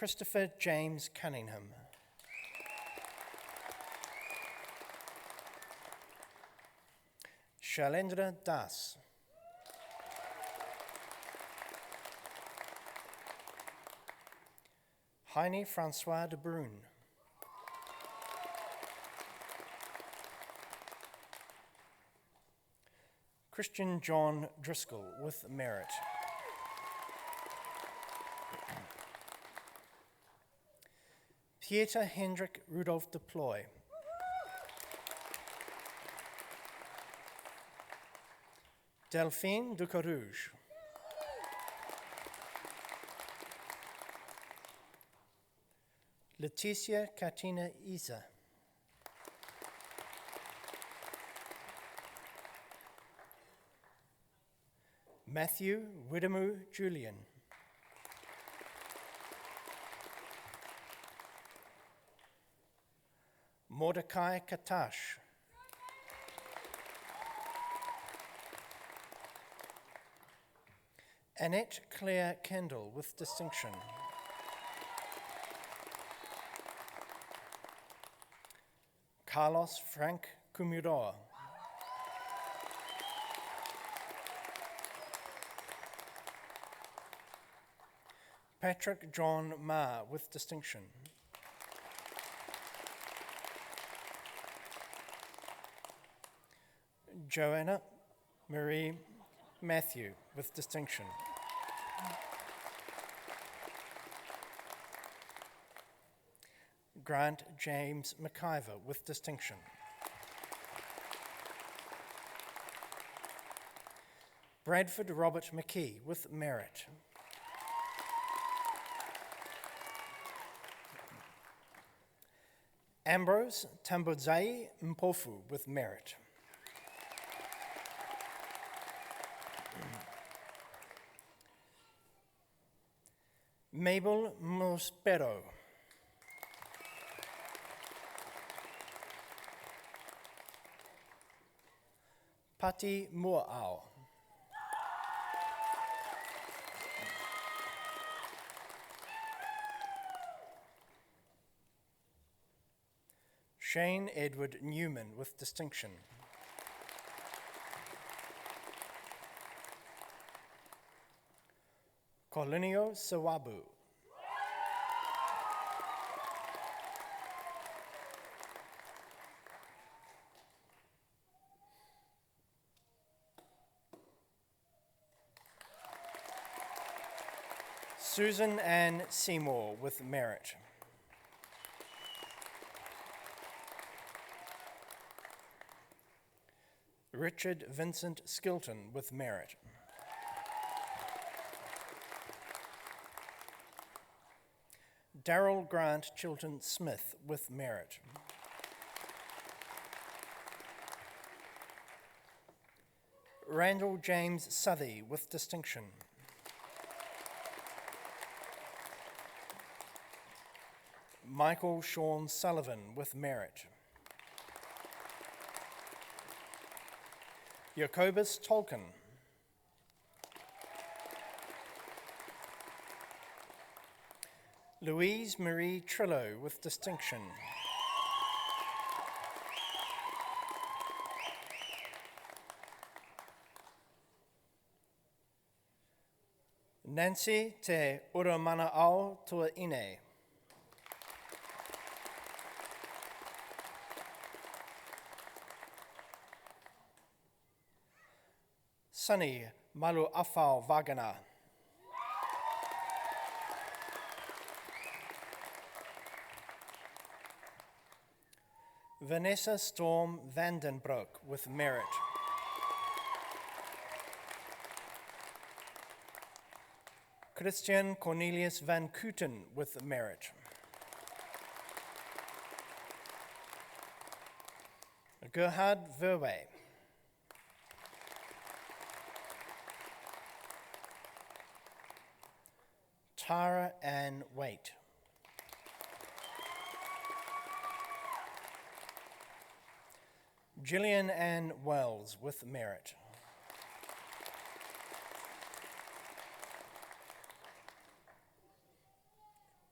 Christopher James Cunningham. Shailendra Das. Heine Francois de Bruyne. Christian John Driscoll with merit. Pieter Hendrik Rudolf de Ploy. Delphine Ducarouge. Leticia Katina Isa. Matthew Widemu Julian. Mordecai Katash. Annette Claire Kendall with distinction. Carlos Frank Cumuroa. Patrick John Ma with distinction. Joanna Marie Matthew with distinction. Grant James McIver with distinction. Bradford Robert McKee with merit. Ambrose Tambodzai Mpofu with merit. Mabel Mospero. Patti Moorau. Shane Edward Newman with distinction. Colinio Sawabu. Susan Ann Seymour with merit. Richard Vincent Skilton with merit. Darrell Grant Chilton Smith with merit. Randall James Southey with distinction. Michael Sean Sullivan with merit. Jacobus Tolkien. Louise Marie Trillo with distinction. Nancy te ura mana au tua ine. Sunny malu afau vagana. Vanessa Storm Vandenbroek with merit. Christian Cornelius Van Kooten with merit. Gerhard Verwey. Tara Ann Waite. Gillian Ann Wells with merit.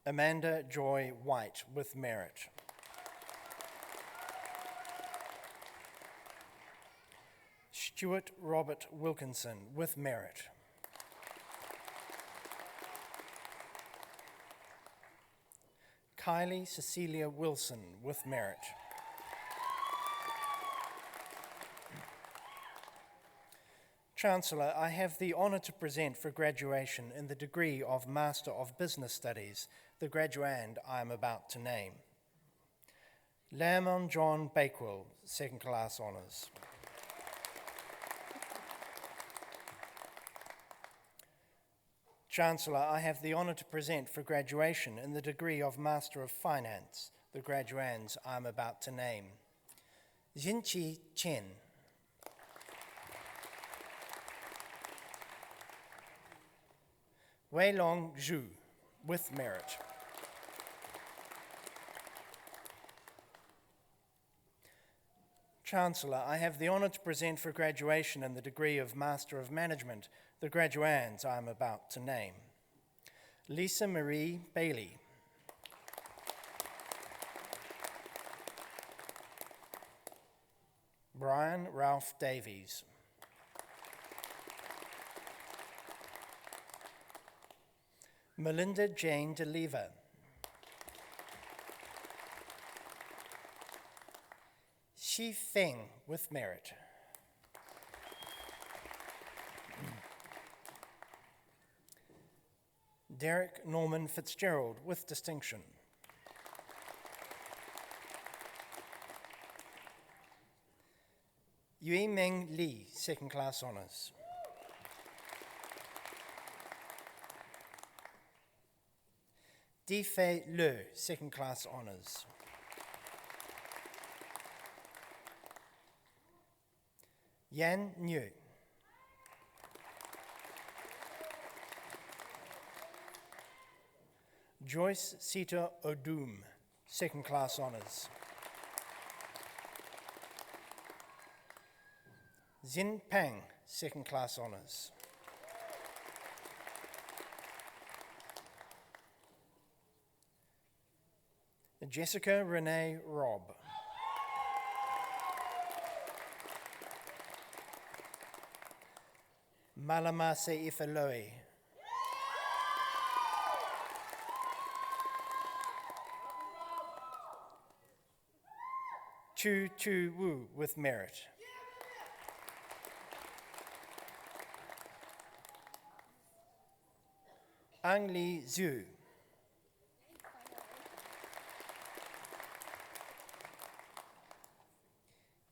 Amanda Joy White with merit. Stuart Robert Wilkinson with merit. Kylie Cecilia Wilson with merit. Chancellor, I have the honour to present for graduation in the degree of Master of Business Studies, the graduand I am about to name. Lamon John Bakewell, second class honours. Chancellor, I have the honour to present for graduation in the degree of Master of Finance, the graduands I am about to name. Jinchi Chen. Weilong Zhu, with merit. Chancellor, I have the honour to present for graduation in the degree of Master of Management, the graduands I am about to name. Lisa Marie Bailey. Brian Ralph Davies. Melinda Jane DeLeva. Xi Feng with merit. Derek Norman Fitzgerald with distinction. Yui Meng Li, second class honours. Difei Le, second class honours. Yan Niu. Joyce Sita Odum, second class honours. Xin Pang, second class honours. Jessica Renee Robb. Malama Seifaloi. Chu Chu Wu with merit. Ang Li Zhu.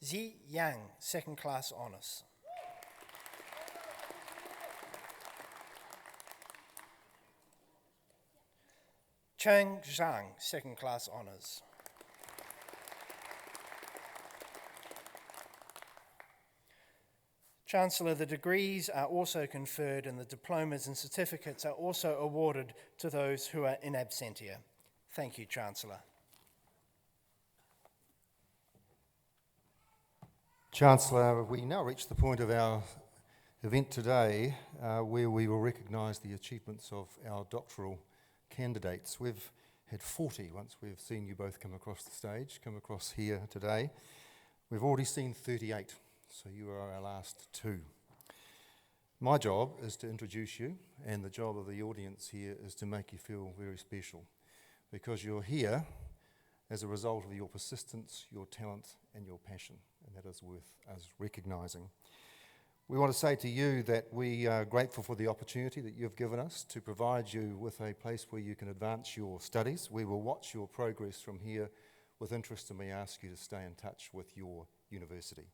Zi Yang, second class honours. Chang Zhang, second class honours. Chancellor, the degrees are also conferred and the diplomas and certificates are also awarded to those who are in absentia. Thank you, Chancellor. Chancellor, we now reach the point of our event today where we will recognise the achievements of our doctoral candidates. We've had 40 once we've seen you both come across the stage, come across here today. We've already seen 38, so you are our last two. My job is to introduce you, and the job of the audience here is to make you feel very special, because you're here as a result of your persistence, your talent, and your passion, and that is worth us recognising. We want to say to you that we are grateful for the opportunity that you've given us to provide you with a place where you can advance your studies. We will watch your progress from here with interest, and we ask you to stay in touch with your university.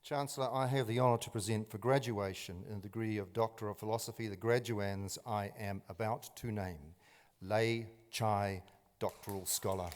Chancellor, I have the honour to present for graduation in the degree of Doctor of Philosophy the graduands I am about to name. Lei Chai, Doctoral Scholar.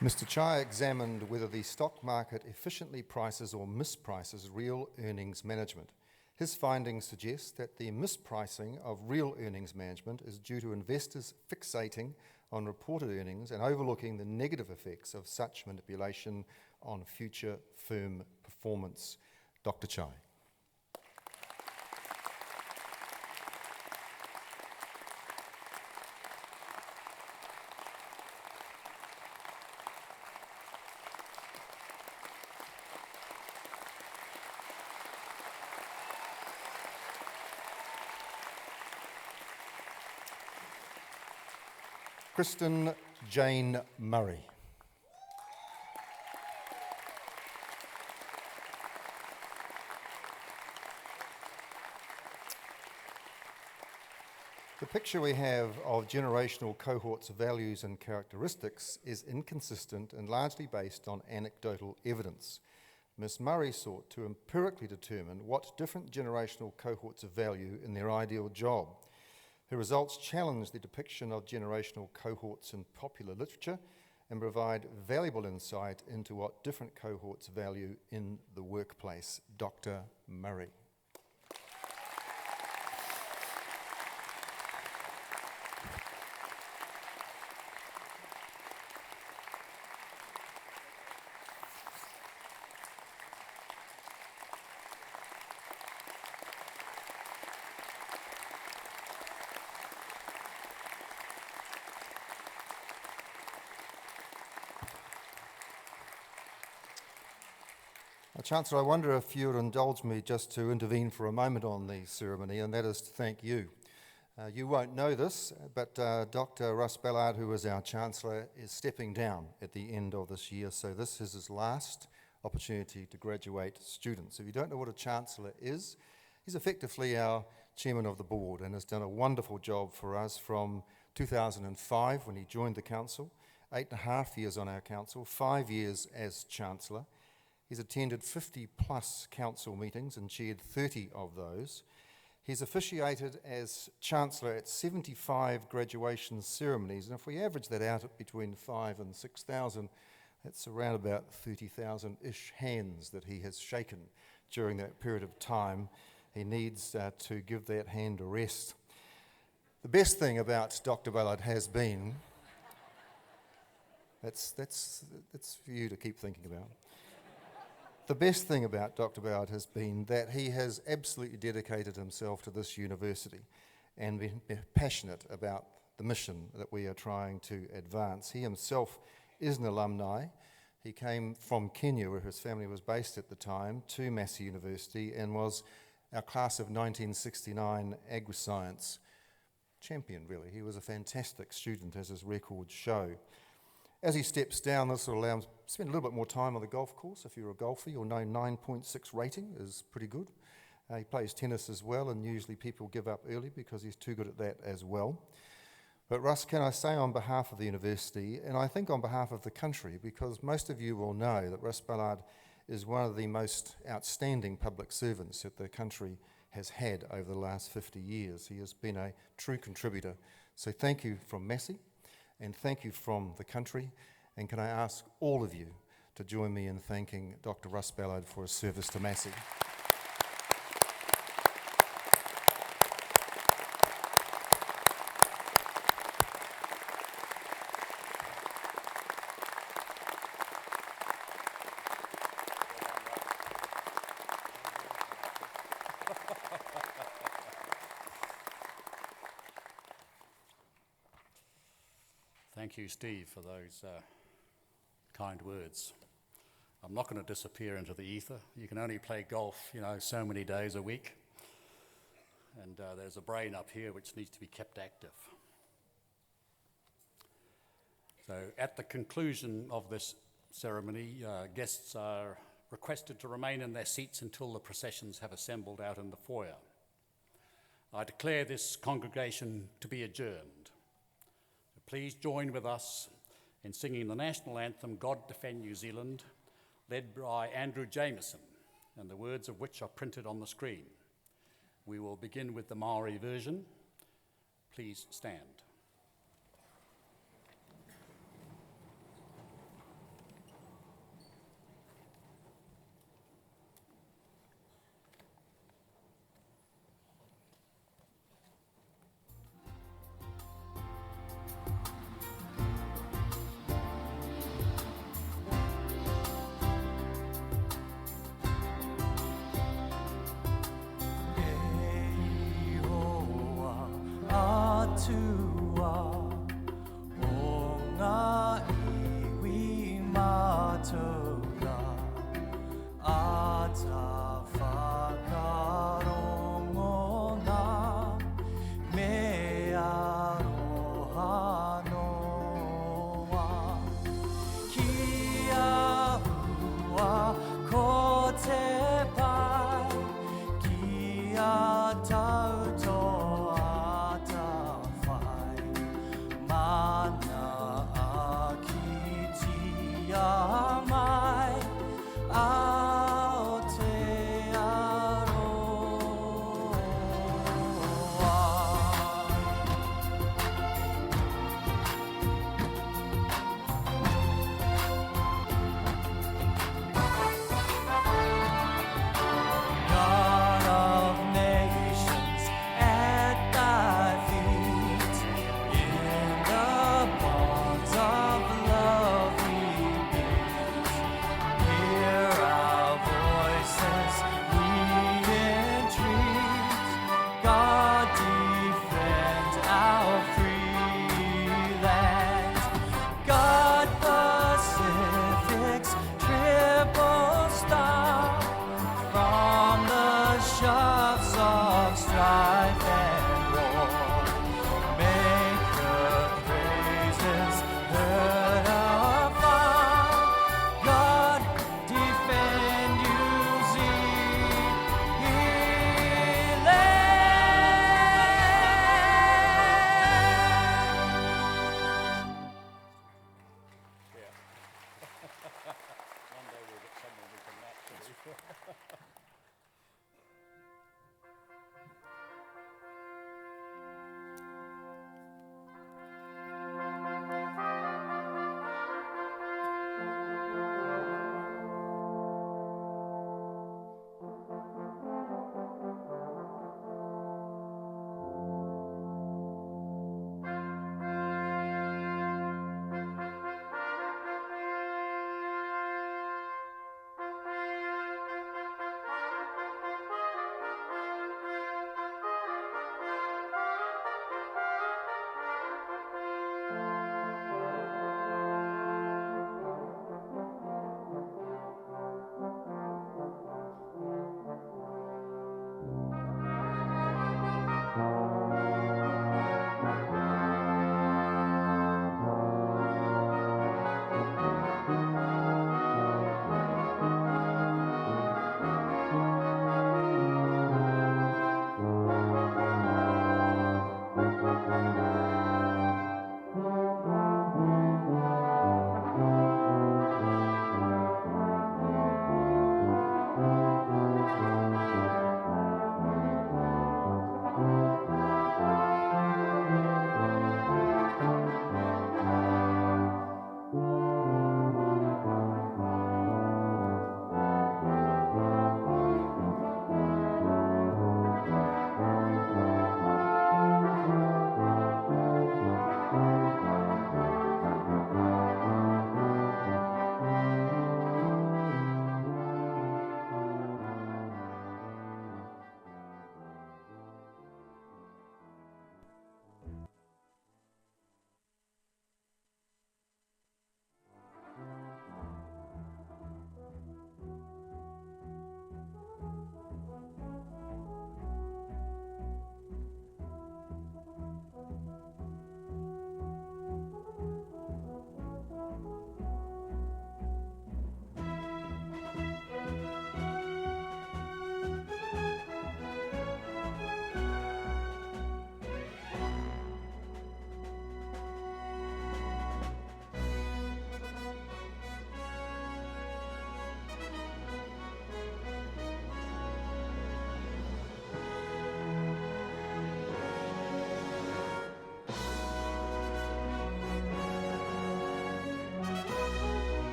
Mr. Chai examined whether the stock market efficiently prices or misprices real earnings management. His findings suggest that the mispricing of real earnings management is due to investors fixating on reported earnings and overlooking the negative effects of such manipulation on future firm performance. Dr. Chai. Kristen Jane Murray. The picture we have of generational cohorts' values and characteristics is inconsistent and largely based on anecdotal evidence. Ms. Murray sought to empirically determine what different generational cohorts value in their ideal job. Her results challenge the depiction of generational cohorts in popular literature and provide valuable insight into what different cohorts value in the workplace. Dr. Murray. Chancellor, I wonder if you would indulge me just to intervene for a moment on the ceremony, and that is to thank you. You won't know this, but Dr. Russ Ballard, who is our Chancellor, is stepping down at the end of this year, so this is his last opportunity to graduate students. If you don't know what a Chancellor is, he's effectively our Chairman of the Board and has done a wonderful job for us from 2005 when he joined the Council, 8.5 years on our Council, 5 years as Chancellor. He's attended 50 plus council meetings and chaired 30 of those. He's officiated as Chancellor at 75 graduation ceremonies, and if we average that out at between 5,000 and 6,000, that's around about 30,000-ish hands that he has shaken during that period of time. He needs to give that hand a rest. The best thing about Dr. Ballard has been, that's for you to keep thinking about. The best thing about Dr. Ballard has been that he has absolutely dedicated himself to this university and been passionate about the mission that we are trying to advance. He himself is an alumni. He came from Kenya, where his family was based at the time, to Massey University and was our class of 1969 agri-science champion, really. He was a fantastic student, as his records show. As he steps down, this will allow him to spend a little bit more time on the golf course. If you're a golfer, you'll know 9.6 rating is pretty good. He plays tennis as well, and usually people give up early because he's too good at that as well. But Russ, can I say on behalf of the university, and I think on behalf of the country, because most of you will know that Russ Ballard is one of the most outstanding public servants that the country has had over the last 50 years. He has been a true contributor. So thank you from Massey. And thank you from the country, and can I ask all of you to join me in thanking Dr. Russ Ballard for his service to Massey. Thank you, Steve, for those kind words. I'm not going to disappear into the ether. You can only play golf, so many days a week. And there's a brain up here which needs to be kept active. So at the conclusion of this ceremony, guests are requested to remain in their seats until the processions have assembled out in the foyer. I declare this congregation to be adjourned. Please join with us in singing the national anthem, God Defend New Zealand, led by Andrew Jameson, and the words of which are printed on the screen. We will begin with the Maori version. Please stand. To